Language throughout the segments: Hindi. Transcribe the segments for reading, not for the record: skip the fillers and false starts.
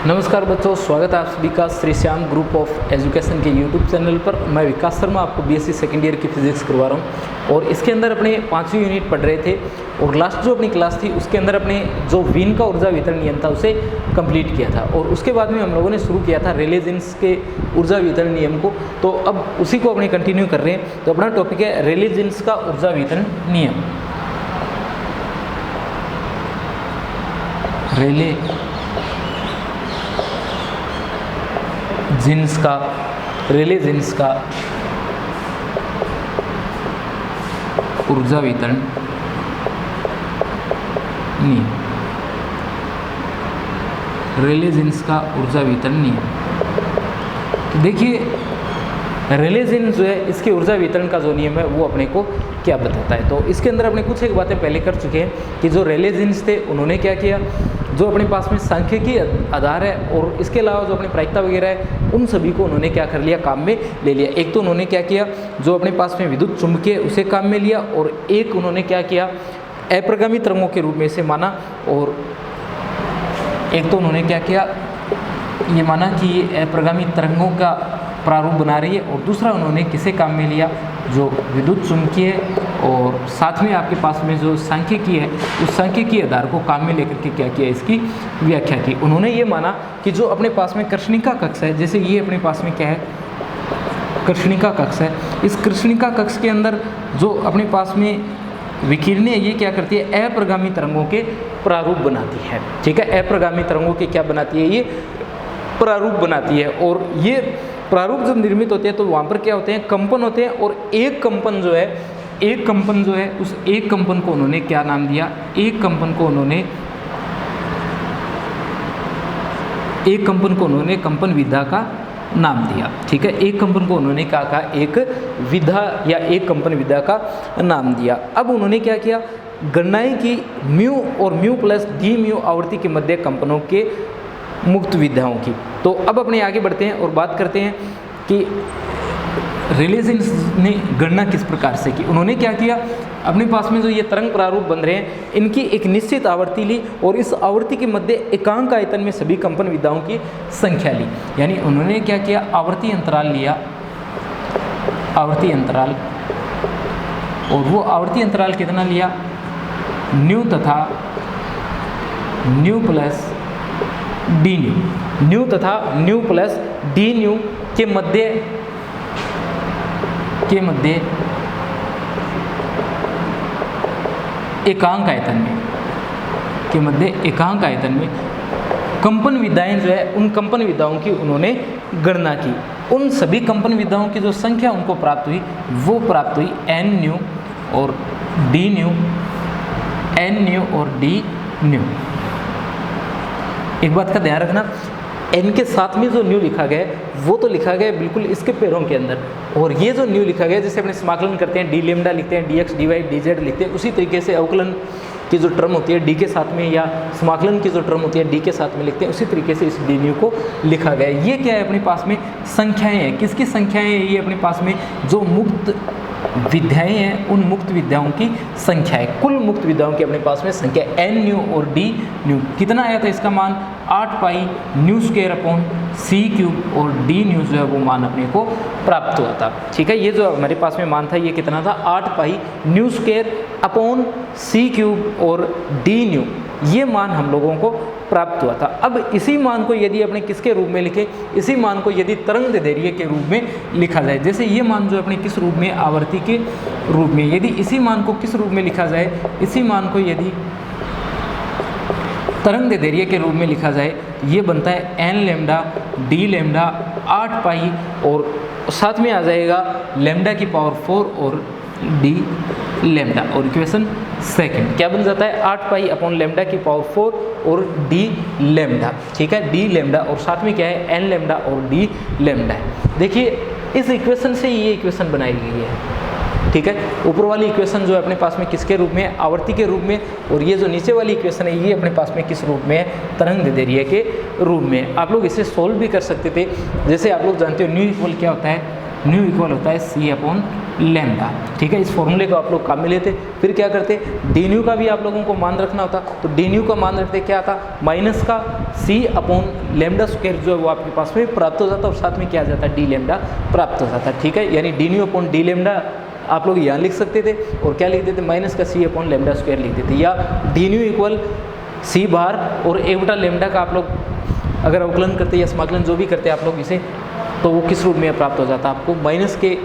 नमस्कार बच्चों, स्वागत है आप सभी का Shri Shyam group of education के यूट्यूब चैनल पर। मैं विकास शर्मा आपको बीएससी सेकेंड ईयर की फिजिक्स करवा रहा हूँ और इसके अंदर अपने 5वीं यूनिट पढ़ रहे थे और लास्ट जो अपनी क्लास थी उसके अंदर अपने जो वीन का ऊर्जा वितरण नियम था उसे कंप्लीट किया था और उसके बाद में हम लोगों ने शुरू किया था रेले जीन्स के ऊर्जा वितरण नियम को। तो अब उसी को अपने कंटिन्यू कर रहे हैं। तो अपना टॉपिक है रेले जीन्स का ऊर्जा वितरण नियम। रेले जीन्स का ऊर्जा वितरण नियम। रेले जीन्स का ऊर्जा वितरण नियम। तो देखिए रेले जीन्स जो है इसके ऊर्जा वितरण का जो नियम है वो अपने को क्या बताता है। तो इसके अंदर अपने कुछ एक बातें पहले कर चुके हैं कि जो रेले जीन्स थे उन्होंने क्या किया, जो अपने पास में सांख्यिकी आधार है और इसके अलावा जो अपनी प्रायिकता वगैरह है उन सभी को उन्होंने क्या कर लिया, काम में ले लिया। एक तो उन्होंने क्या किया, जो अपने पास में विद्युत चुंबकीय उसे काम में लिया और एक उन्होंने क्या किया, अप्रगामी तरंगों के रूप में इसे माना। और एक तो उन्होंने क्या किया, ये माना कि ये अप्रगामी तरंगों का प्रारूप बना रही है और दूसरा उन्होंने किसे काम में लिया, जो विद्युत चुंबकीय और साथ में आपके पास में जो सांख्यिकी है उस सांख्यिकी आधार को काम में लेकर के क्या किया, इसकी व्याख्या की। उन्होंने ये माना कि जो अपने पास में कृष्णिका कक्ष है, जैसे ये अपने पास में क्या है, कृष्णिका कक्ष है। इस कृष्णिका कक्ष के अंदर जो अपने पास में विकिरणें ये क्या करती है, अप्रगामी तरंगों के प्रारूप बनाती है। ठीक है, अप्रगामी तरंगों के क्या बनाती है, ये प्रारूप बनाती है। और ये प्रारूप जब निर्मित होते हैं तो वहाँ पर क्या होते हैं, कंपन होते हैं। और एक कंपन जो है उस एक कंपन को उन्होंने क्या नाम दिया, एक कंपन को उन्होंने कंपन विधा का नाम दिया। ठीक है, एक कंपन को उन्होंने क्या कहा, एक विधा या एक कंपन विधा का नाम दिया। अब उन्होंने क्या किया, गणनाएं की म्यू और म्यू प्लस डी म्यू आवृत्ति के मध्य कंपनों के मुक्त विधाओं की। तो अब अपने आगे बढ़ते हैं और बात करते हैं कि रेले जीन्स ने गणना किस प्रकार से की। उन्होंने क्या किया, अपने पास में जो ये तरंग प्रारूप बन रहे हैं इनकी एक निश्चित आवृत्ति ली और इस आवृत्ति के मध्य एकांक आयतन में सभी कंपन विधाओं की संख्या ली। यानी उन्होंने क्या किया, आवर्ती अंतराल लिया, आवर्ती अंतराल, और वो आवर्ती अंतराल कितना लिया, न्यू तथा new plus D new, new तथा न्यू प्लस डी न्यू के मध्य एकांक आयतन में कंपन विधाएं जो है उन कंपन विधाओं की उन्होंने गणना की। उन सभी कंपन विधाओं की जो संख्या उनको प्राप्त हुई वो प्राप्त हुई एन न्यू और डी न्यू, एन न्यू और डी न्यू। एक बात का ध्यान रखना, एन के साथ में जो न्यू लिखा गया है वो तो लिखा गया है बिल्कुल इसके पैरों के अंदर, और ये जो न्यू लिखा गया है जैसे अपने समाकलन करते हैं डी लेमडा लिखते हैं, d x d y d z लिखते हैं, उसी तरीके से अवकलन की जो टर्म होती है डी के साथ में या समाकलन की जो टर्म होती है डी के साथ में लिखते हैं, उसी तरीके से इस डी न्यू को लिखा गया है। ये क्या है, अपने पास में संख्याएँ हैं। किसकी संख्याएँ हैं, ये अपने पास में जो मुक्त विधाएं हैं उन मुक्त विधाओं की संख्या है। कुल मुक्त विधाओं की अपने पास में संख्या एन न्यू और डी न्यू। कितना आया था इसका मान, 8 pi nu square upon C cube, और डी न्यू जो है वो मान अपने को प्राप्त हुआ था। ठीक है, ये जो हमारे पास में मान था ये कितना था, 8 pi nu square upon C cube और डी न्यू, ये मान हम लोगों को प्राप्त हुआ था। अब इसी मान को यदि अपने किसके रूप में लिखें, इसी मान को यदि तरंग दैर्ध्य के रूप में लिखा जाए, जैसे ये मान जो अपने किस रूप में, आवर्ती के रूप में, यदि इसी मान को किस रूप में लिखा जाए, इसी मान को यदि तरंग दैर्ध्य के रूप में लिखा जाए, ये बनता है एन लेमडा डी लेमडा 8 पाई और साथ में आ जाएगा लेमडा की पावर 4 और डी लेमडा। और इक्वेशन सेकंड क्या बन जाता है, 8 पाई अपॉन लेमडा की पावर 4 और डी लेमडा। ठीक है, डी लेमडा और साथ में क्या है, एन लेमडा और डी लेमडा है। देखिए इस इक्वेशन से ये इक्वेशन बनाई गई है। ठीक है, ऊपर वाली इक्वेशन जो है अपने पास में किसके रूप में, आवर्ती के रूप में, और ये जो नीचे वाली इक्वेशन है ये अपने पास में किस रूप में है, तरंग दैर्ध्य के रूप में। आप लोग इसे सोल्व भी कर सकते थे। जैसे आप लोग जानते हो न्यू इक्वल क्या होता है, न्यू इक्वल होता है सी अपॉन लैम्डा। ठीक है, इस फॉर्मूले को आप लोग काम में लेते। फिर क्या करते, डी न्यू का भी आप लोगों को मान रखना होता। तो डी न्यू का मान रखते क्या था, माइनस का सी अपॉन लैम्डा स्क्वायर जो है वो आपके पास में प्राप्त हो जाता और साथ में क्या आ जाता, डी लैम्डा प्राप्त हो जाता। ठीक है, यानी D nu upon D lambda आप लोग यहाँ लिख सकते थे और क्या लिख देते, माइनस का सी अपॉन लैम्डा स्क्वायर लिख देते, या डी न्यू इक्वल सी बार और ए बटा लैम्डा का आप लोग अगर अवकलन करते या समाकलन जो भी करते आप लोग इसे, तो वो किस रूप में प्राप्त हो जाता, आपको माइनस के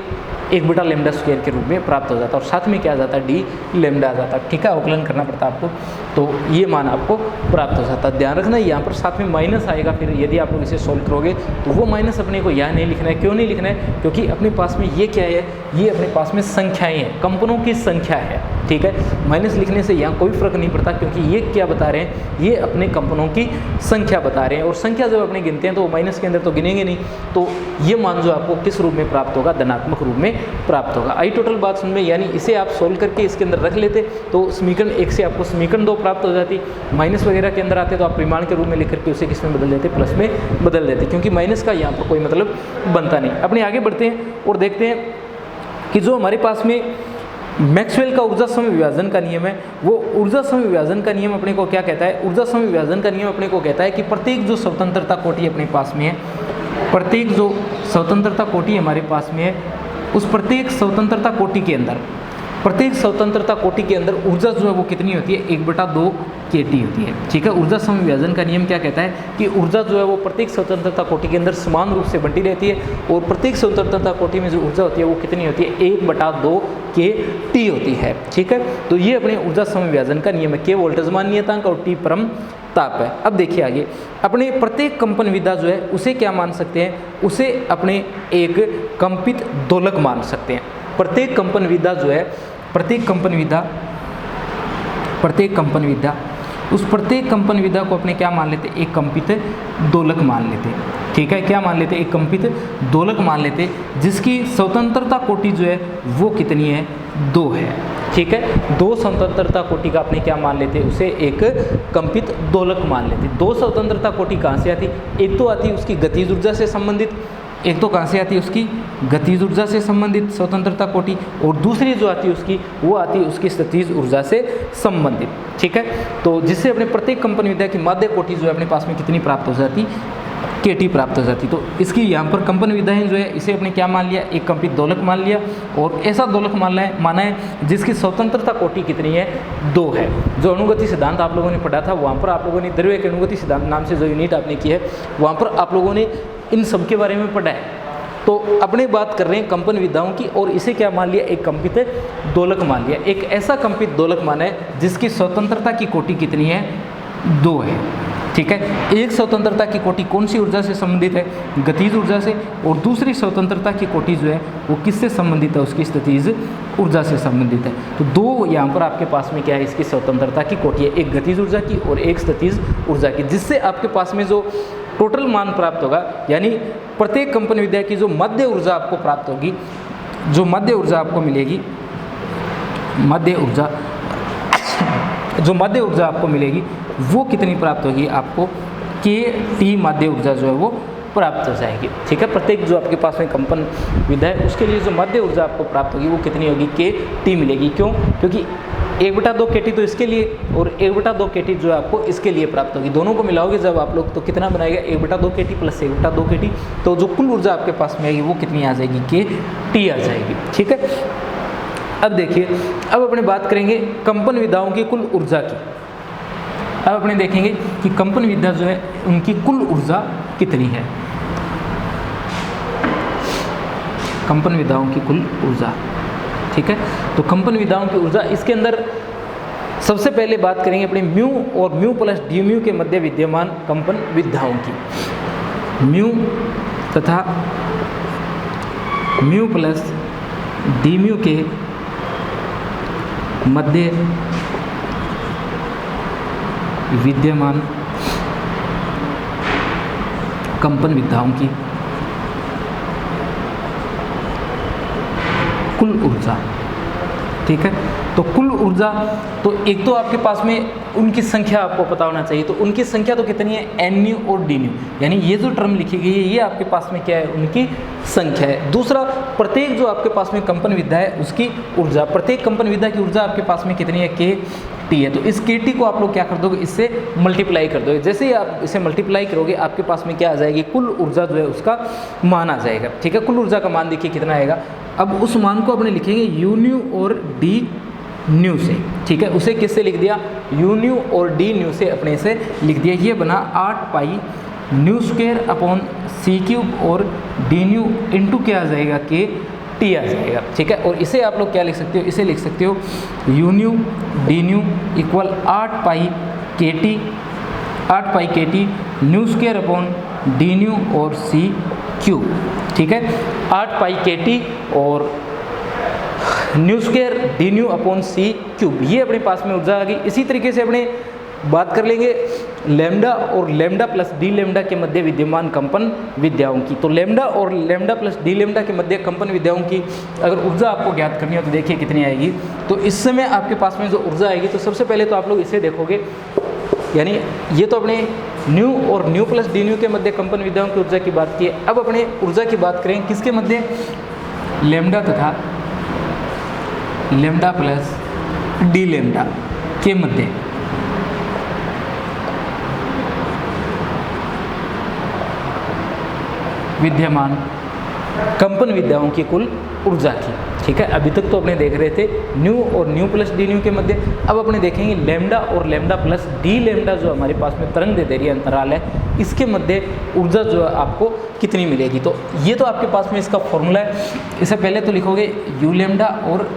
1 बटा लैम्डा स्क्वायर के रूप में प्राप्त हो जाता और साथ में क्या आ जाता, डी लैम्डा आ जाता। ठीक है, अवकलन करना पड़ता आपको, तो ये मान आपको प्राप्त हो जाता। ध्यान रखना यहाँ पर साथ में माइनस आएगा, फिर यदि आप लोग इसे सोल्व करोगे तो वो माइनस अपने को यहाँ नहीं लिखना है। क्यों नहीं लिखना है, क्योंकि अपने पास में ये क्या है, ये अपने पास में संख्याएँ हैं, कंपनों की संख्या है। ठीक है, माइनस लिखने से यहाँ कोई फर्क नहीं पड़ता, क्योंकि ये क्या बता रहे हैं, ये अपने कंपनों की संख्या बता रहे हैं और संख्या जब अपने गिनते हैं तो माइनस के अंदर तो गिनेंगे नहीं, तो ये मान जो आपको किस रूप में प्राप्त होगा, धनात्मक रूप में प्राप्त होगा। आई टोटल बात समझ में, यानी इसे आप सोल्व करके इसके अंदर रख लेते तो समीकरण 1 से आपको समीकरण 2 प्राप्त हो जाती। माइनस वगैरह के अंदर आते तो आप परिमाण के रूप में लिख करके उसे किस में बदल देते, प्लस में बदल देते, क्योंकि माइनस का यहाँ पर कोई मतलब बनता नहीं। अपने आगे बढ़ते हैं और देखते हैं कि जो हमारे पास में मैक्सवेल का ऊर्जा समय विभाजन का नियम है, वो ऊर्जा समय विभाजन का नियम अपने को क्या कहता है, ऊर्जा समय विभाजन का नियम अपने को कहता है कि प्रत्येक जो स्वतंत्रता कोटि अपने पास में है, प्रत्येक जो स्वतंत्रता कोटि हमारे पास में है, उस प्रत्येक स्वतंत्रता कोटि के अंदर, प्रत्येक स्वतंत्रता कोटि के अंदर ऊर्जा जो है वो कितनी होती है, 1/2 kT होती है। ठीक है, ऊर्जा समय विभाजन का नियम क्या कहता है कि ऊर्जा जो है वो प्रत्येक स्वतंत्रता कोटि के अंदर समान रूप से बंटी रहती है और प्रत्येक स्वतंत्रता कोटि में जो ऊर्जा होती है वो कितनी होती है, 1/2 kT होती है। ठीक है, तो ये अपने ऊर्जा समय विभाजन का नियम है। K वोल्टेज मान नियतांक और T परम ताप है। अब देखिए आगे, अपने प्रत्येक कंपन विधा जो है उसे क्या मान सकते हैं, उसे अपने एक कंपित दोलक मान सकते हैं। प्रत्येक कंपन विधा जो है, प्रत्येक कंपन विधा उस प्रत्येक कंपन विधा को अपने क्या मान लेते, एक कंपित दोलक मान लेते। ठीक है, क्या मान लेते, एक कंपित दोलक मान लेते, जिसकी स्वतंत्रता कोटि जो है वो कितनी है, 2 है। ठीक है, 2 स्वतंत्रता कोटि का अपने क्या मान लेते, उसे एक कंपित दोलक मान लेते। 2 स्वतंत्रता कोटि कहाँ से आती, एक तो आती उसकी गतिज ऊर्जा से संबंधित, एक तो कहाँ से आती है, उसकी गतिज ऊर्जा से संबंधित स्वतंत्रता कोटि, और दूसरी जो आती है उसकी, वो आती है उसकी स्थितिज ऊर्जा से संबंधित। ठीक है, तो जिससे अपने प्रत्येक कंपन विधा की माध्य कोटि जो है अपने पास में कितनी प्राप्त हो जाती, kT प्राप्त हो जाती। तो इसकी यहाँ पर कंपन विधाएं जो है इसे अपने क्या मान लिया, एक कंपित दोलक मान लिया, और ऐसा दोलक माना है जिसकी स्वतंत्रता कोटि कितनी है, 2 है। जो अणुगति सिद्धांत आप लोगों ने पढ़ा था वहाँ पर आप लोगों ने द्रव्य के अणुगति सिद्धांत नाम से जो यूनिट आपने की है वहाँ पर आप लोगों ने इन सब के बारे में पढ़ा है। तो अपने बात कर रहे हैं कंपन विधाओं की, और इसे क्या मान लिया, एक कंपित दोलक मान लिया। एक ऐसा कंपित दोलक माना है जिसकी स्वतंत्रता की कोटि कितनी है, 2 है। ठीक है, एक स्वतंत्रता की कोटि कौन सी ऊर्जा से संबंधित है, गतिज ऊर्जा से, और दूसरी स्वतंत्रता की कोटि जो है वो किससे संबंधित है, उसकी स्थितिज ऊर्जा से संबंधित है। तो 2 यहाँ पर आपके पास में क्या है, इसकी स्वतंत्रता की कोटि है, एक गतिज ऊर्जा की और एक स्थितिज ऊर्जा की, जिससे आपके पास में जो टोटल मान प्राप्त होगा, यानी प्रत्येक कंपन विधा की जो मध्य ऊर्जा आपको प्राप्त होगी, जो मध्य ऊर्जा आपको मिलेगी, मध्य ऊर्जा आपको मिलेगी वो कितनी प्राप्त होगी, आपको kT मध्य ऊर्जा जो है वो प्राप्त हो जाएगी। ठीक है, प्रत्येक जो आपके पास में कंपन विधा है उसके लिए जो मध्य ऊर्जा आपको प्राप्त होगी वो कितनी होगी, kT मिलेगी। क्यों, क्योंकि 1/2 kT तो इसके लिए और 1/2 kT जो है आपको इसके लिए प्राप्त होगी। दोनों को मिलाओगे जब आप लोग तो कितना बनाएगा, 1/2 kT प्लस 1/2 kT, तो जो कुल ऊर्जा आपके पास में आएगी वो कितनी आ जाएगी, kT आ जाएगी। ठीक है, अब देखिए, अब अपने बात करेंगे कंपन विधाओं की कुल ऊर्जा की। अब अपने देखेंगे कि कंपन विधा जो है उनकी कुल ऊर्जा कितनी है, कंपन विधाओं की कुल ऊर्जा। ठीक है, तो कंपन विधाओं की ऊर्जा, इसके अंदर सबसे पहले बात करेंगे अपने म्यू और म्यू प्लस डी म्यू के मध्य विद्यमान कंपन विधाओं की। म्यू तथा म्यू प्लस डी म्यू के मध्य विद्यमान कंपन विधाओं की कुल ऊर्जा। ठीक है। तो कुल ऊर्जा, तो एक तो आपके पास में उनकी संख्या आपको पता होना चाहिए, तो उनकी संख्या तो कितनी है, एन न्यू और डी न्यू, यानी ये जो टर्म लिखी गई है ये आपके पास में क्या है, उनकी संख्या है। दूसरा, प्रत्येक जो आपके पास में कंपन विधा है उसकी ऊर्जा, प्रत्येक कंपन विधा की ऊर्जा आपके पास में कितनी है, के टी है। तो इस के टी को आप लोग क्या कर दोगे, इससे मल्टीप्लाई कर दोगे। जैसे ही आप इसे मल्टीप्लाई करोगे आपके पास में क्या आ जाएगी, कुल ऊर्जा जो है उसका मान आ जाएगा। ठीक है, कुल ऊर्जा का मान देखिए कितना आएगा। अब उस मान को अपने लिखेंगे यू न्यू और डी न्यू से। ठीक है, उसे किससे लिख दिया, यू न्यू और डी न्यू से अपने से लिख दिया। ये बना 8 pi nu square upon C cube और डी न्यू इंटू क्या आ जाएगा, के टी आ जाएगा। ठीक है, और इसे आप लोग क्या लिख सकते हो, इसे लिख सकते हो you new D new equal 8 pi K T, 8 pi K T new square upon D new और सी क्यूब। ठीक है, 8 पाई के टी और nu square D nu upon C cube, ये अपने पास में ऊर्जा आ गई। इसी तरीके से अपने बात कर लेंगे लैम्डा और लैम्डा प्लस डी लैम्डा के मध्य विद्यमान कंपन विद्याओं की। तो लैम्डा और लैम्डा प्लस डी लैम्डा के मध्य कंपन विद्याओं की अगर ऊर्जा आपको ज्ञात करनी हो तो देखिए कितनी आएगी। तो इस समय आपके पास में जो ऊर्जा आएगी, तो सबसे पहले तो आप लोग इसे देखोगे, यानी ये तो अपने न्यू और न्यू प्लस डी न्यू के मध्य कंपन विद्याओं की ऊर्जा की बात की है। अब अपने ऊर्जा की बात करें किसके मध्य, लैम्डा तथा लैम्डा प्लस डी लैम्डा के मध्य। विद्यमान कंपन विद्याओं की कुल ऊर्जा की। ठीक है, अभी तक तो अपने देख रहे थे न्यू और न्यू प्लस डी न्यू के मध्य। अब अपने देखेंगे लैम्डा और लैम्डा प्लस डी लैम्डा जो हमारे पास में तरंग दैर्ध्य अंतराल है, इसके मध्य ऊर्जा जो है आपको कितनी मिलेगी। तो ये तो आपके पास में इसका फॉर्मूला है। इससे पहले तो लिखोगे यू लैम्डा और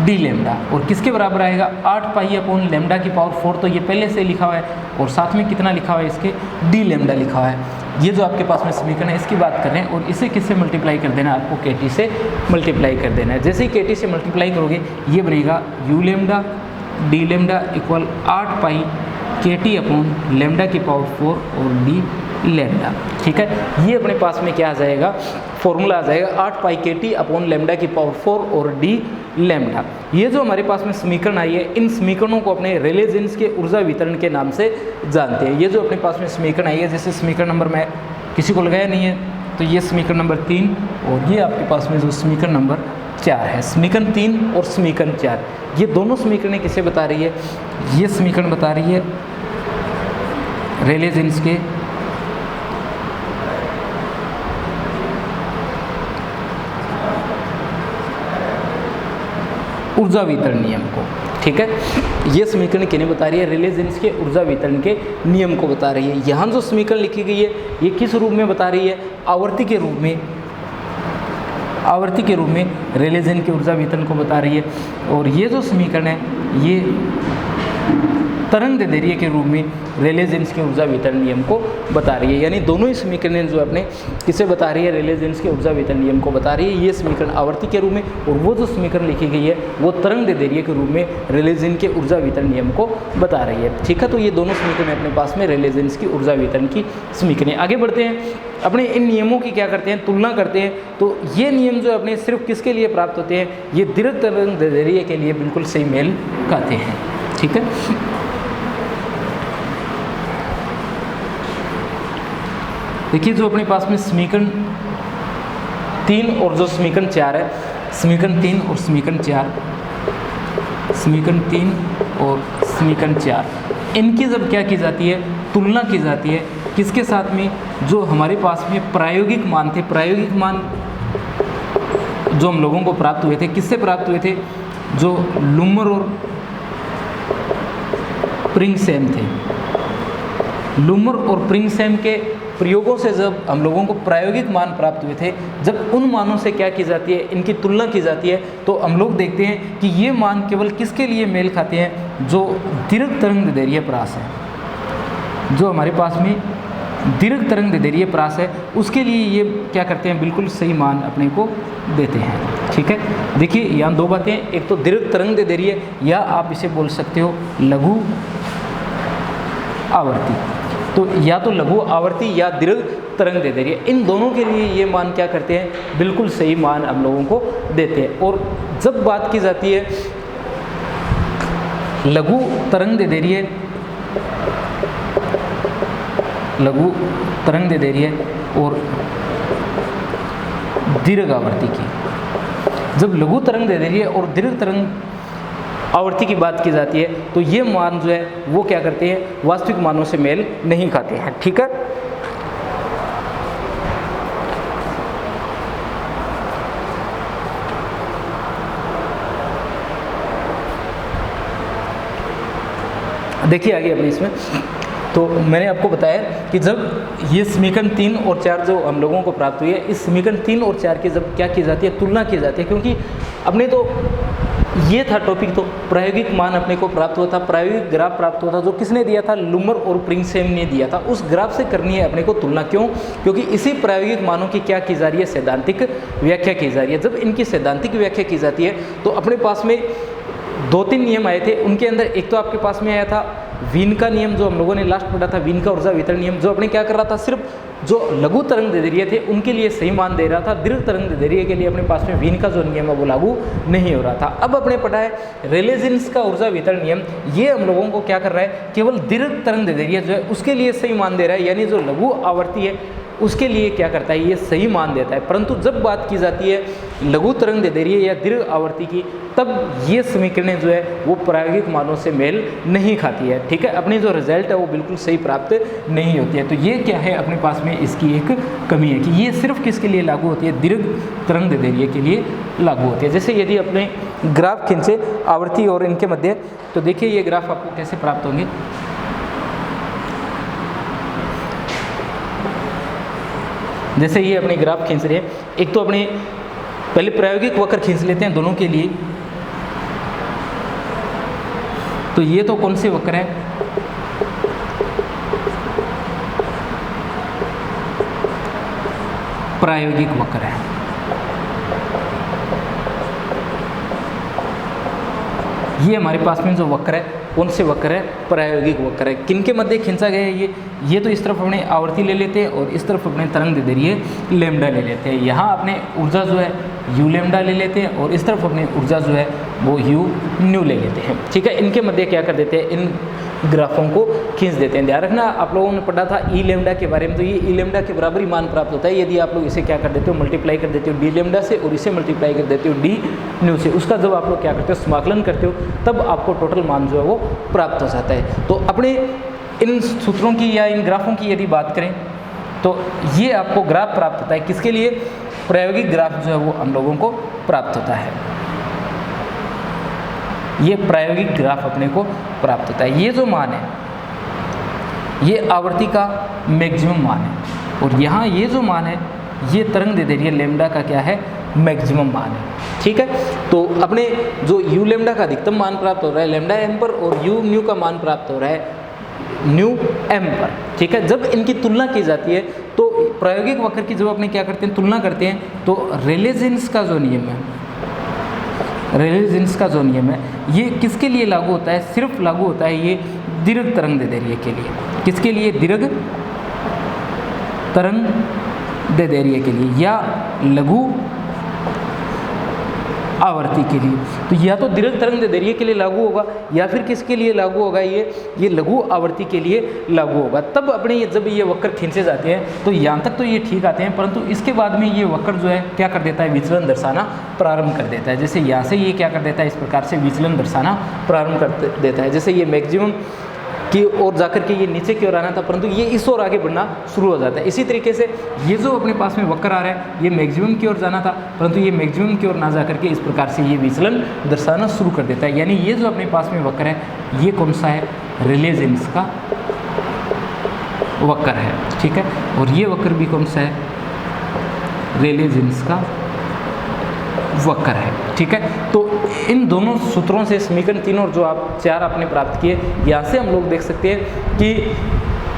डी लैम्डा, और किसके बराबर आएगा, 8 पाई अपॉन लैम्डा की पावर 4, तो ये पहले से लिखा हुआ है, और साथ में कितना लिखा हुआ है, इसके डी लैम्डा लिखा हुआ है। ये जो आपके पास में समीकरण है इसकी बात कर रहे हैं, और इसे किससे मल्टीप्लाई कर देना है, आपको के टी से मल्टीप्लाई कर देना है। जैसे ही के टी से मल्टीप्लाई करोगे ये बनेगा you lambda D lambda equal 8 pi K T upon lambda की पावर 4 और डी लैम्डा। ठीक है, ये अपने पास में क्या आ जाएगा, फॉर्मूला आ जाएगा 8 पाई के टी अपॉन लैम्डा की पावर 4 और डी लैम्डा। ये जो हमारे पास में समीकरण आई है, इन समीकरणों को अपने रेले जीन्स के ऊर्जा वितरण के नाम से जानते हैं। ये जो अपने पास में समीकरण आई है, जैसे समीकरण नंबर मैं किसी को लगाया नहीं है, तो ये समीकरण नंबर 3 और ये आपके पास में जो समीकरण नंबर 4 है, समीकरण 3 और समीकरण 4, ये दोनों समीकरणें किसे बता रही है, ये समीकरण बता रही है रेले जीन्स के ऊर्जा वितरण नियम को। ठीक है, ये समीकरण किन्हें बता रही है, रेले जीन्स के ऊर्जा वितरण के नियम को बता रही है। यहाँ जो समीकरण लिखी गई है ये किस रूप में बता रही है, आवर्ती के रूप में, आवर्ती के रूप में रेले जीन्स के ऊर्जा वितरण को बता रही है। और ये जो समीकरण है ये तरंग दैर्ध्य के रूप में रेले जीन्स के ऊर्जा वितरण नियम को बता रही है। यानी दोनों ही समीकरण जो अपने किसे बता रही है, रेले जीन्स के ऊर्जा वितरण नियम को बता रही है। ये समीकरण आवर्ती के रूप में, और वो जो समीकरण लिखी गई है वो तरंग दैर्ध्य के रूप में रेले जीन्स के ऊर्जा वितरण नियम को बता रही है। ठीक है, तो ये दोनों समीकरण अपने पास में रेले जीन्स की ऊर्जा वितरण की समीकरण। आगे बढ़ते हैं, अपने इन नियमों की क्या करते हैं, तुलना करते हैं। तो ये नियम जो अपने सिर्फ किसके लिए प्राप्त होते हैं, ये दीर्घ तरंग दैर्ध्य के लिए बिल्कुल सही मेल खाते हैं। ठीक है, देखिए जो अपने पास में समीकरण 3 और जो समीकरण 4 है, समीकरण 3 और समीकरण 4, समीकरण 3 और समीकरण 4, इनकी जब क्या की जाती है, तुलना की जाती है किसके साथ में, जो हमारे पास में प्रायोगिक मान थे। प्रायोगिक मान जो हम लोगों को प्राप्त हुए थे, किससे प्राप्त हुए थे, जो लुमर और प्रिंगसेम थे। लुमर और प्रिंगसेम के प्रयोगों से जब हम लोगों को प्रायोगिक मान प्राप्त हुए थे, जब उन मानों से क्या की जाती है, इनकी तुलना की जाती है, तो हम लोग देखते हैं कि ये मान केवल किसके लिए मेल खाते हैं, जो दीर्घ तरंग दैर्ध्य परास है, जो हमारे पास में दीर्घ तरंग दैर्ध्य परास है, उसके लिए ये क्या करते हैं, बिल्कुल सही मान अपने को देते हैं। ठीक है, देखिए यहाँ दो बातें, एक तो दीर्घ तरंग दैर्ध्य, या आप इसे बोल सकते हो लघु आवर्ती। तो या तो लघु आवर्ती या दीर्घ तरंग दैर्ध्य, इन दोनों के लिए ये मान क्या करते हैं, बिल्कुल सही मान हम लोगों को देते हैं। और जब बात की जाती है लघु तरंग दे रही है, लघु तरंग दे रही है और दीर्घ आवर्ती की। जब लघु तरंग दे रही है और दीर्घ तरंग आवर्ती की बात की जाती है तो ये मान जो है वो क्या करते हैं, वास्तविक मानों से मेल नहीं खाते हैं। ठीक है, देखिए आगे अपने इसमें तो मैंने आपको बताया कि जब ये समीकरण 3 और 4 जो हम लोगों को प्राप्त हुई है, इस समीकरण 3 और 4 की जब क्या की जाती है, तुलना की जाती है। क्योंकि अपने तो ये था टॉपिक, तो प्रायोगिक मान अपने को प्राप्त हुआ था, प्रायोगिक ग्राफ प्राप्त हुआ था, जो किसने दिया था, लूमर और प्रिंगसेम ने दिया था। उस ग्राफ से करनी है अपने को तुलना। क्यों? क्योंकि इसी प्रायोगिक मानों की क्या की जा रही है, सैद्धांतिक व्याख्या की जा रही है। जब इनकी सैद्धांतिक व्याख्या की जाती है तो अपने पास में 2-3 नियम आए थे। उनके अंदर एक तो आपके पास में आया था वीन का नियम, जो हम लोगों ने लास्ट पढ़ा था, वीन का ऊर्जा वितरण नियम, जो अपने क्या कर रहा था, सिर्फ जो लघु तरंग दे थे उनके लिए सही मान दे रहा था, दीर्घ तरंग दे के लिए अपने पास में वीन का जो नियम है वो लागू नहीं हो रहा था। अब अपने पढ़ा है रेले जीन्स का ऊर्जा वितरण नियम, ये हम लोगों को क्या कर रहा है, केवल दीर्घ तरंग दे रही है जो है उसके लिए सही मान दे रहा है, यानी जो लघु आवर्ती है उसके लिए क्या करता है, ये सही मान देता है। परंतु जब बात की जाती है लघु तरंग दे रही है या दीर्घ आवर्ती की, तब ये समीकरणें जो है वो प्रायोगिक मानों से मेल नहीं खाती है। ठीक है, अपनी जो रिजल्ट है वो बिल्कुल सही प्राप्त नहीं होती है। तो ये क्या है, अपने पास में इसकी एक कमी है कि ये सिर्फ किसके लिए लागू होती है, दीर्घ तरंग दे रही है के लिए लागू होती है। जैसे यदि अपने ग्राफ खींचे आवर्ती और इनके मध्य, तो देखिए ये ग्राफ आपको कैसे प्राप्त होंगे। जैसे ये अपने ग्राफ खींच रहे हैं, एक तो अपने पहले प्रायोगिक वक्र खींच लेते हैं दोनों के लिए। तो ये तो कौन से वक्र है, प्रायोगिक वक्र है। ये हमारे पास में जो वक्र है कौन से वक्र है, प्रायोगिक वक्र है। किनके मध्य खींचा गया है ये तो इस तरफ अपने आवर्ती ले लेते हैं और इस तरफ अपने तरंग दे रही है लेमडा ले लेते हैं। यहाँ अपने ऊर्जा जो है यू लेमडा ले लेते हैं और इस तरफ अपनी ऊर्जा जो है वो यू न्यू ले लेते हैं। ठीक है, इनके मध्य क्या कर देते हैं, इन ग्राफों को खींच देते हैं। ध्यान रखना, आप लोगों ने पढ़ा था ई लेमडा के बारे में, तो ये ई लेमडा के बराबर ही मान प्राप्त होता है यदि आप लोग इसे क्या कर देते हो, मल्टीप्लाई कर देते हो डी लेमडा से और इसे मल्टीप्लाई कर देते हो डी न्यू से। उसका जब आप लोग क्या करते हो, समाकलन करते हो, तब आपको टोटल मान जो है वो प्राप्त हो जाता है। तो अपने इन सूत्रों की या इन ग्राफों की यदि बात करें तो ये आपको ग्राफ प्राप्त होता है, किसके लिए, प्रायोगिक ग्राफ जो है वो हम लोगों को प्राप्त होता है। ये प्रायोगिक ग्राफ अपने को प्राप्त होता है। ये जो मान है ये आवर्ती का मैक्सिमम मान है और यहाँ ये जो मान है ये तरंग दे रही है लेमडा का क्या है, मैक्सिमम मान है। ठीक है, तो अपने जो यू लेमडा का अधिकतम मान प्राप्त हो रहा है लेमडा एम पर और यू न्यू का मान प्राप्त हो रहा है न्यू एम पर। ठीक है, जब इनकी तुलना की जाती है तो प्रायोगिक वक्र की जब अपने क्या करते हैं, तुलना करते हैं, तो रेले जीन्स का जो नियम है, रेले जीन्स का जो नियम है ये किसके लिए लागू होता है, सिर्फ लागू होता है ये दीर्घ तरंग दे रही है के लिए। किसके लिए, दीर्घ तरंग दे रही है के लिए या लघु आवर्ती के लिए। तो या तो दीर्घ तरंग दे रही है के लिए लागू होगा या फिर किसके लिए लागू होगा, ये लघु आवर्ती के लिए लागू होगा। तब अपने ये जब ये वक्र खींचे जाते हैं तो यहाँ तक तो ये ठीक आते हैं, परंतु इसके बाद में ये वक्र जो है क्या कर देता है, विचलन दर्शाना प्रारंभ कर देता है। जैसे यहाँ से ये क्या कर देता है, इस प्रकार से विचलन दर्शाना प्रारंभ कर देता है। जैसे ये मैक्सिमम की ओर जाकर के ये नीचे की ओर आना था, परंतु ये इस ओर आगे बढ़ना शुरू हो जाता है। इसी तरीके से ये जो अपने पास में वक्र आ रहा है ये मैक्सिमम की ओर जाना था, परंतु ये मैक्सिमम की ओर ना जाकर के इस प्रकार से ये विचलन दर्शाना शुरू कर देता है। यानी ये जो अपने पास में वक्र है ये कौन सा है, रेले जीन्स का वक्र है। ठीक है, और ये वक्र भी कौन सा है, रेले जीन्स का वक्र है। ठीक है, तो इन दोनों सूत्रों से समीकरण 3 और जो आप 4 आपने प्राप्त किए, यहाँ से हम लोग देख सकते हैं कि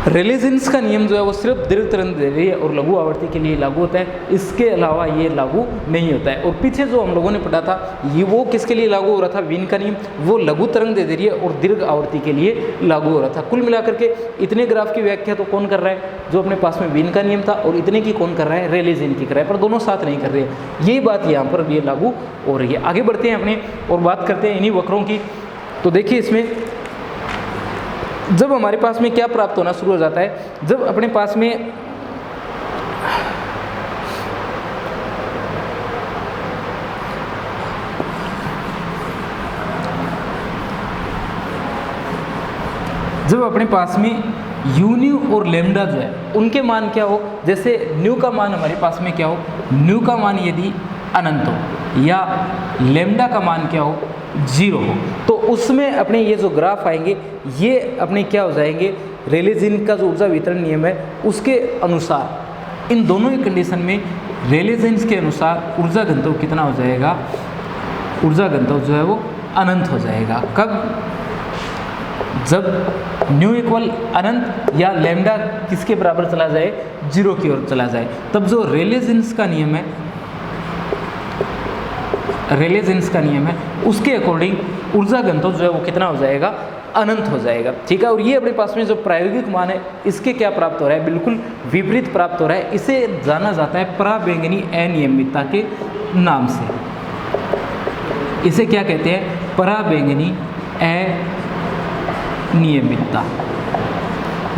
रेले जीन्स का नियम जो है वो सिर्फ दीर्घ तरंग दे रही है और लघु आवर्ती के लिए लागू होता है, इसके अलावा ये लागू नहीं होता है। और पीछे जो हम लोगों ने पढ़ा था ये वो किसके लिए लागू हो रहा था, वीन का नियम, वो लघु तरंग दे रही है और दीर्घ आवर्ती के लिए लागू हो रहा था। कुल मिलाकर के इतने ग्राफ की व्याख्या तो कौन कर रहा है, जो अपने पास में वीन का नियम था, और इतने की कौन कर रहा है, रेले जीन की कर रहा है, पर दोनों साथ नहीं कर रहे हैं। यही बात यहाँ पर ये लागू हो रही है। आगे बढ़ते हैं अपने और बात करते हैं इन्हीं वक्रों की तो देखिए इसमें जब हमारे पास में क्या प्राप्त होना शुरू हो जाता है, जब अपने पास में यू न्यू और लेमडा जो है उनके मान क्या हो, जैसे न्यू का मान हमारे पास में क्या हो, न्यू का मान यदि अनंत हो या लेमडा का मान क्या हो, 0 हो, तो उसमें अपने ये जो ग्राफ आएंगे ये अपने क्या हो जाएंगे, रेले जीन्स का जो ऊर्जा वितरण नियम है उसके अनुसार, इन दोनों ही कंडीशन में रेले जीन्स के अनुसार ऊर्जा घनत्व कितना हो जाएगा, ऊर्जा घनत्व जो है वो अनंत हो जाएगा। कब? जब न्यू इक्वल अनंत या लेमडा किसके बराबर चला जाए, 0 की ओर चला जाए, तब जो रेले जीन्स का नियम है, रेले जीन्स का नियम है उसके अकॉर्डिंग ऊर्जा घनत्व जो है वो कितना हो जाएगा, अनंत हो जाएगा। ठीक है, और ये अपने पास में जो प्रायोगिक मान है इसके क्या प्राप्त हो रहा है, बिल्कुल विपरीत प्राप्त हो रहा है। इसे जाना जाता है पराबैंगनी अनियमितता के नाम से। इसे क्या कहते हैं, पराबैंगनी अनियमितता।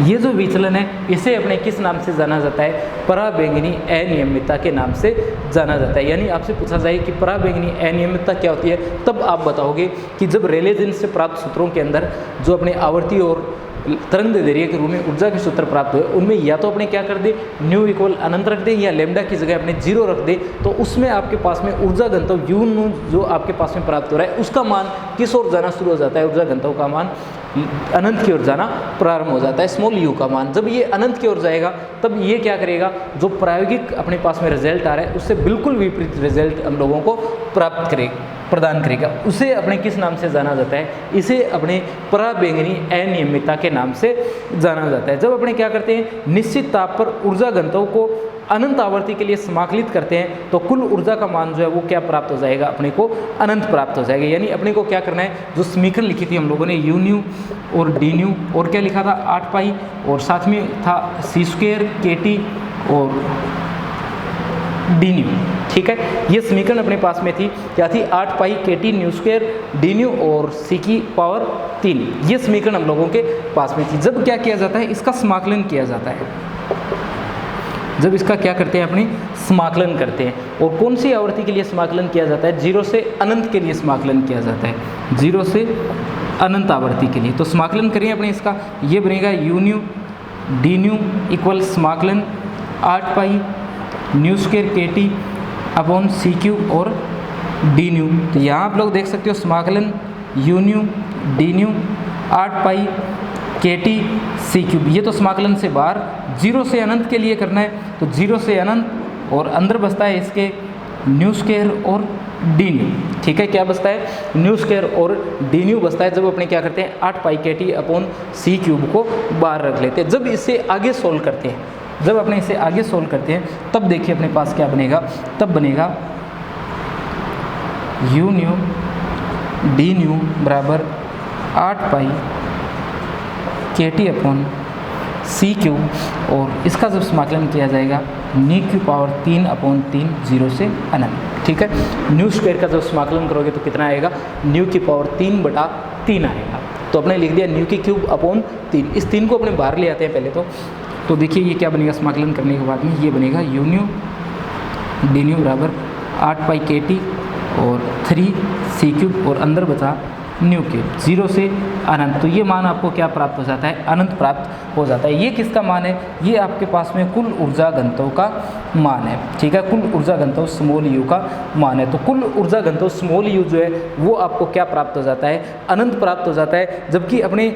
ये जो विचलन है इसे अपने किस नाम से जाना जाता है, पराबैंगनी अनियमितता के नाम से जाना जाता है। यानी आपसे पूछा जाए कि पराबैंगनी अनियमितता क्या होती है, तब आप बताओगे कि जब रेले जीन्स से प्राप्त सूत्रों के अंदर जो अपने आवर्ती और तरंग दैर्ध्य के रूप में ऊर्जा के सूत्र प्राप्त हुए उनमें या तो अपने क्या कर दे, न्यू इक्वल अनंत रख दे या लेमडा की जगह अपने 0 रख दे, तो उसमें आपके पास में ऊर्जा घनत्व यू न्यू जो आपके पास में प्राप्त हो रहा है उसका मान किस ओर जाना शुरू हो जाता है, ऊर्जा घनत्व का मान अनंत की ओर जाना प्रारंभ हो जाता है। स्मॉल यू का मान जब ये अनंत की ओर जाएगा तब ये क्या करेगा, जो प्रायोगिक अपने पास में रिजल्ट आ रहा है उससे बिल्कुल विपरीत रिजल्ट हम लोगों को प्राप्त प्रदान करेगा। उसे अपने किस नाम से जाना जाता है, इसे अपने पराबैंगनी अनियमितता के नाम से जाना जाता है। जब अपने क्या करते हैं, निश्चित ताप पर ऊर्जा घनत्व को अनंत आवर्ती के लिए समाकलित करते हैं तो कुल ऊर्जा का मान जो है वो क्या प्राप्त हो जाएगा, अपने को अनंत प्राप्त हो जाएगा। यानी अपने को क्या करना है, जो समीकरण लिखी थी हम लोगों ने यू न्यू और डी न्यू और क्या लिखा था 8 पाई और साथ में था सी स्क्वेयर के टी और डी न्यू। ठीक है, ये समीकरण अपने पास में थी, क्या थी, 8 पाई K T new square D new और सी की पावर 3। ये समीकरण हम लोगों के पास में थी। जब क्या किया जाता है, इसका समाकलन किया जाता है, जब इसका क्या करते हैं, अपने समाकलन करते हैं। और कौन सी आवृत्ति के लिए समाकलन किया जाता है, 0 से अनंत के लिए समाकलन किया जाता है, 0 से अनंत आवृत्ति के लिए। तो समाकलन करें अपने इसका, ये बनेगा you new D new equal समाकलन 8 पाई न्यू स्क्वेयर के टी अपॉन सी क्यू और डी न्यू। तो यहाँ आप लोग देख सकते हो समाकलन you new D new 8 pi K T C cube, ये तो समाकलन से बाहर 0 से अनंत के लिए करना है, तो 0 से अनंत और अंदर बचता है इसके न्यू स्क्वायर और डी न्यू। ठीक है, क्या बचता है, न्यू स्क्वायर और डी न्यू बचता है। जब अपने क्या करते हैं, 8 पाई K T upon C cube को बाहर रख लेते हैं। जब इसे आगे सोल्व करते हैं, जब अपने इसे आगे सोल्व करते हैं तब देखिए अपने पास क्या बनेगा, तब बनेगा यू न्यू डी न्यू बराबर 8 पाई K T upon C cube और इसका जब समाकलन किया जाएगा न्यू की पावर 3 अपॉन 3 0 से अनंत। ठीक है, न्यू स्क्वायर का जब समाकलन करोगे तो कितना आएगा, न्यू की पावर 3/3 आएगा। तो अपने लिख दिया न्यू की क्यूब अपॉन 3। इस 3 को अपने बाहर ले आते हैं पहले तो देखिए ये क्या बनेगा, समाकलन करने के बाद में ये बनेगा यू न्यू डी न्यू बराबर 8 पाई के टी और 3 सी क्यूब और अंदर बचा न्यू क्यूब 0 से अनंत। तो ये मान आपको क्या प्राप्त हो जाता है, अनंत प्राप्त हो जाता है। ये किसका मान है, ये आपके पास में कुल ऊर्जा घनत्व का मान है। ठीक है, कुल ऊर्जा घनत्व स्मॉल यू का मान है। तो कुल ऊर्जा घनत्व स्मॉल यू जो है वो आपको क्या प्राप्त हो जाता है, अनंत प्राप्त हो जाता है। जबकि अपने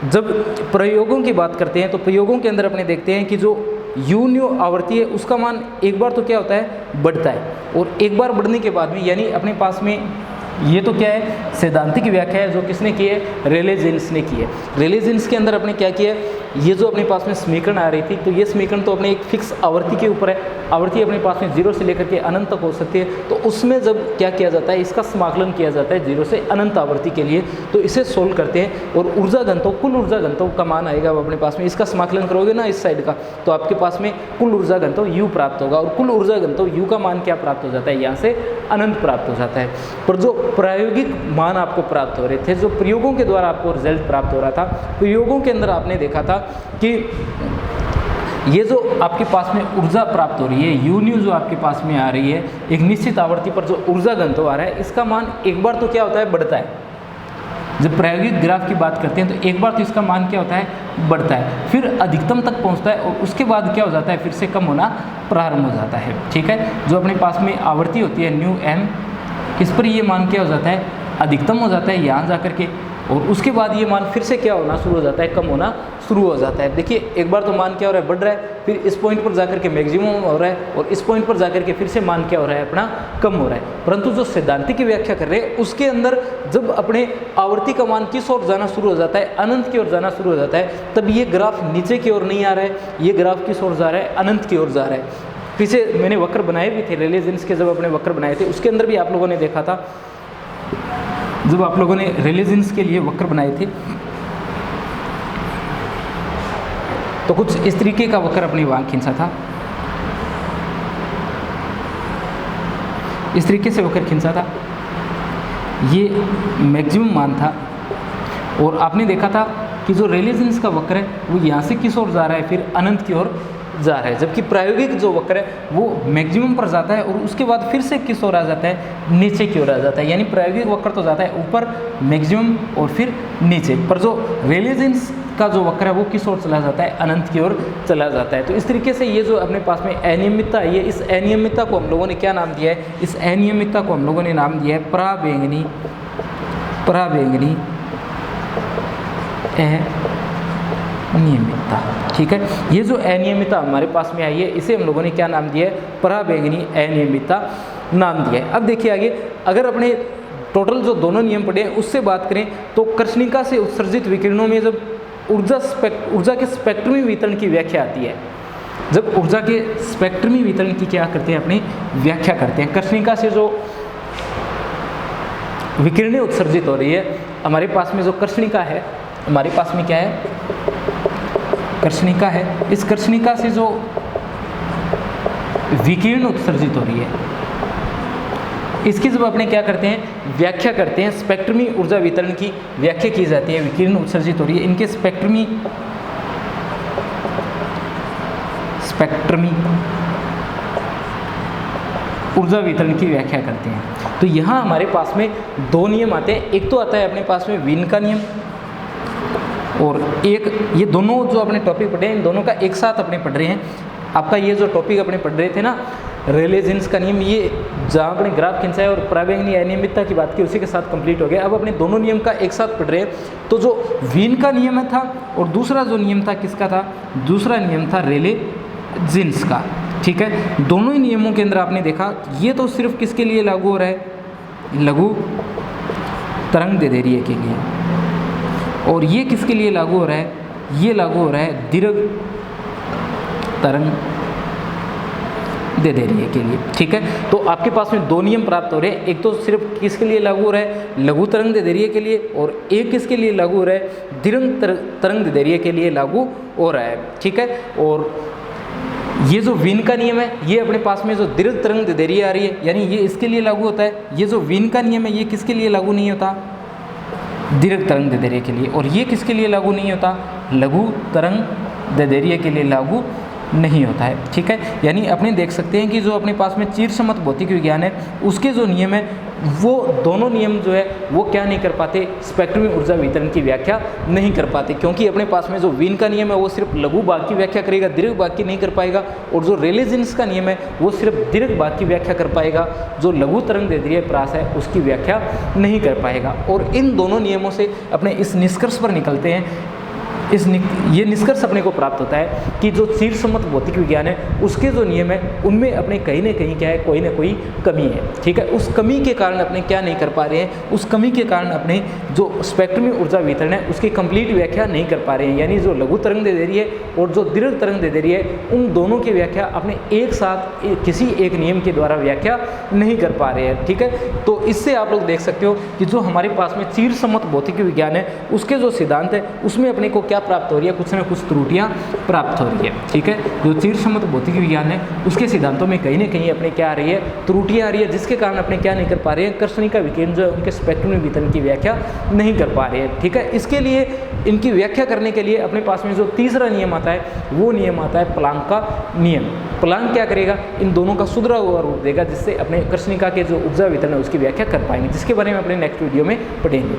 जब प्रयोगों की बात करते हैं तो प्रयोगों के अंदर अपने देखते हैं कि जो यू न्यू आवृत्ति है उसका मान एक बार तो क्या होता है, बढ़ता है, और एक बार बढ़ने के बाद में, यानी अपने पास में ये तो क्या है, सैद्धांतिक व्याख्या है जो किसने की है, रेले जीन्स ने की है। रेले जीन्स के अंदर अपने क्या किया है, ये जो अपने पास में समीकरण आ रही थी, तो ये समीकरण तो अपने एक फिक्स आवर्ती के ऊपर है। आवर्ती अपने पास में 0 से लेकर के अनंत तक हो सकती है। तो उसमें जब क्या किया जाता है, इसका समाकलन किया जाता है 0 से अनंत आवर्ती के लिए। तो इसे सोल्व करते हैं और ऊर्जा घनत्व, कुल ऊर्जा घनत्व का मान आएगा वो अपने पास में। इसका समाकलन करोगे ना इस साइड का, तो आपके पास में कुल ऊर्जा घनत्व U प्राप्त होगा। और कुल ऊर्जा घनत्व U का मान क्या प्राप्त हो जाता है, यहाँ से अनंत प्राप्त हो जाता है। पर जो प्रायोगिक मान आपको प्राप्त हो रहे थे, जो प्रयोगों के द्वारा आपको रिजल्ट प्राप्त हो रहा था, प्रयोगों के अंदर आपने देखा था कि ये जो आपके पास में ऊर्जा प्राप्त हो रही है, U जो आपके पास में आ रही है, एक निश्चित आवर्ती पर जो ऊर्जा घनत्व आ रहा है, इसका मान एक बार तो क्या होता है, बढ़ता है। जब प्रायोगिक ग्राफ की बात करते हैं तो एक बार तो इसका मान क्या होता है, बढ़ता है, फिर अधिकतम तक पहुंचता है और उसके बाद क्या हो जाता है, फिर से कम होना प्रारंभ हो जाता है। ठीक है, जो अपने पास में आवर्ती होती है μm, इस पर ये मान क्या हो जाता है, अधिकतम हो जाता है यहाँ जा कर के, और उसके बाद ये मान फिर से क्या होना शुरू हो जाता है, कम होना शुरू हो जाता है। देखिए एक बार तो मान क्या हो रहा है, बढ़ रहा है, फिर इस पॉइंट पर जाकर के मैक्सिमम हो रहा है और इस पॉइंट पर जाकर के फिर से मान क्या हो रहा है, अपना कम हो रहा है। परंतु जो सैद्धांतिक की व्याख्या कर रहे हैं उसके अंदर जब अपने आवर्ती का मान किस ओर जाना शुरू हो जाता है, अनंत की ओर जाना शुरू हो जाता है, तब ये ग्राफ नीचे की ओर नहीं आ रहा है, ये ग्राफ किस ओर जा रहा है, अनंत की ओर जा रहा है। पीछे मैंने वक्र बनाए भी थे, रेले जीन्स के जब अपने वक्र बनाए थे उसके अंदर भी आप लोगों ने देखा था, जब आप लोगों ने रेले जीन्स के लिए वक्र बनाए थे तो कुछ इस तरीके का वक्र अपने वहाँ खींचा था, इस तरीके से वक्र खींचा था, ये मैक्सिमम मान था। और आपने देखा था कि जो रेले जीन्स का वक्र है वो यहाँ से किस ओर जा रहा है, फिर अनंत की ओर जा रहा है, जबकि प्रायोगिक जो वक्र है वो मैक्सिमम पर जाता है और उसके बाद फिर से किस ओर आ जाता है, नीचे की ओर आ जाता है। यानी प्रायोगिक वक्र तो जाता है ऊपर मैक्सिमम और फिर नीचे, पर जो रेले जीन्स का जो वक्र है वो किस ओर चला जाता है, अनंत की ओर चला जाता है। तो इस तरीके से ये जो अपने पास में अनियमितता है, इस अनियमितता को हम लोगों ने क्या नाम दिया है, इस अनियमितता को हम लोगों ने नाम दिया है पराबैंगनी अनियमितता। ठीक है, ये जो अनियमितता हमारे पास में आई है इसे हम लोगों ने क्या नाम दिया है, पराबैंगनी अनियमितता नाम दिया है। अब देखिए आगे, अगर अपने टोटल जो दोनों नियम पढ़े हैं उससे बात करें तो कृष्णिका से उत्सर्जित विकिरणों में जब ऊर्जा के स्पेक्ट्रमी वितरण की व्याख्या आती है, जब ऊर्जा के स्पेक्ट्रमी वितरण की क्या करते हैं, अपनी व्याख्या करते हैं। कृष्णिका से जो विकिरणें उत्सर्जित हो रही है, हमारे पास में जो कृष्णिका है, हमारे पास में क्या है, कृष्णिका है। इस कृष्णिका से जो विकिरण उत्सर्जित हो रही है इसकी जब अपने क्या करते हैं, व्याख्या करते हैं, स्पेक्ट्रमी ऊर्जा वितरण की व्याख्या की जाती है। विकिरण उत्सर्जित हो रही है, इनके स्पेक्ट्रमी ऊर्जा वितरण की व्याख्या करते हैं। तो यहाँ हमारे पास में दो नियम आते हैं, एक तो आता है अपने पास में वीन का नियम और एक, ये दोनों जो अपने टॉपिक पढ़े हैं इन दोनों का एक साथ अपने पढ़ रहे हैं। आपका ये जो टॉपिक अपने पढ़ रहे थे ना, रेले जीन्स का नियम, ये जहाँ अपने ग्राफ खींचा है और पराबैंगनी अनियमितता की बात की उसी के साथ कंप्लीट हो गया। अब अपने दोनों नियम का एक साथ पढ़ रहे हैं। तो जो वीन का नियम था और दूसरा जो नियम था किसका था, दूसरा नियम था रेले जीन्स का। ठीक है, दोनों ही नियमों के अंदर आपने देखा ये तो सिर्फ किसके लिए लागू हो रहा है, लघु तरंग दैर्ध्य के लिए, और ये किसके लिए लागू हो रहा है, ये लागू हो रहा है दीर्घ तरंग दैर्ध्य के लिए। ठीक है, तो आपके पास में दो नियम प्राप्त हो रहे हैं, एक तो सिर्फ किसके लिए लागू हो रहा है, लघु तरंग दैर्ध्य के लिए, और एक किसके लिए लागू हो रहा है, दीर्घ तरंग दैर्ध्य के लिए लागू हो रहा है। ठीक है, और ये जो वीन का नियम है ये अपने पास में जो दीर्घ तरंग दैर्ध्य आ रही है यानी ये इसके लिए लागू होता है। ये जो वीन का नियम है ये किसके लिए लागू नहीं होता, दीर्घ तरंग दैर्ध्य के लिए, और ये किसके लिए लागू नहीं होता, लघु तरंग दैर्ध्य के लिए लागू नहीं होता है। ठीक है, यानी अपने देख सकते हैं कि जो अपने पास में चिरसम्मत भौतिक विज्ञान है उसके जो नियम है वो दोनों नियम जो है वो क्या नहीं कर पाते, स्पेक्ट्रमी ऊर्जा वितरण की व्याख्या नहीं कर पाते, क्योंकि अपने पास में जो वीन का नियम है वो सिर्फ लघु भाग की व्याख्या करेगा, दीर्घ भाग की नहीं कर पाएगा, और जो रेले जीन्स का नियम है वो सिर्फ दीर्घ भाग की व्याख्या कर पाएगा, जो लघु तरंग दैर्ध्य प्रास है उसकी व्याख्या नहीं कर पाएगा। और इन दोनों नियमों से अपने इस निष्कर्ष पर निकलते हैं ये निष्कर्ष अपने को प्राप्त होता है कि जो चिरसम्मत भौतिक विज्ञान है उसके जो नियम है उनमें अपने कहीं ना कहीं क्या है, कोई ना कोई कमी है। ठीक है, उस कमी के कारण अपने क्या नहीं कर पा रहे हैं, उस कमी के कारण अपने जो स्पेक्ट्रमी ऊर्जा वितरण है उसकी कंप्लीट व्याख्या नहीं कर पा रहे हैं। यानी जो लघु तरंग दे रही है और जो दीर्घ तरंग दे रही है, उन दोनों की व्याख्या अपने एक साथ किसी एक नियम के द्वारा व्याख्या नहीं कर पा रहे हैं। ठीक है, तो इससे आप लोग देख सकते हो कि जो हमारे पास में चिरसम्मत भौतिक विज्ञान है उसके जो सिद्धांत है उसमें अपने को क्या प्राप्त हो रही है, कुछ ना कुछ त्रुटियां प्राप्त हो रही है। ठीक है, जो चिरसम्मत भौतिक विज्ञान है उसके सिद्धांतों में कहीं ना कहीं अपने क्या आ रही है, त्रुटियां आ रही है, जिसके कारण अपने क्या नहीं कर पा रहे हैं, कर्षणिका विकिरण जो है उनके स्पेक्ट्रम वितरण की व्याख्या नहीं कर पा रहे हैं। ठीक है, इसके लिए इनकी व्याख्या करने के लिए अपने पास में जो तीसरा नियम आता है वो नियम आता है प्लांक का नियम। प्लांक क्या करेगा, इन दोनों का सुधरा हुआ रूप देगा जिससे अपने कर्षणिका के जो ऊर्जा वितरण है उसकी व्याख्या कर पाएंगे, जिसके बारे में अपने नेक्स्ट वीडियो में पढ़ेंगे।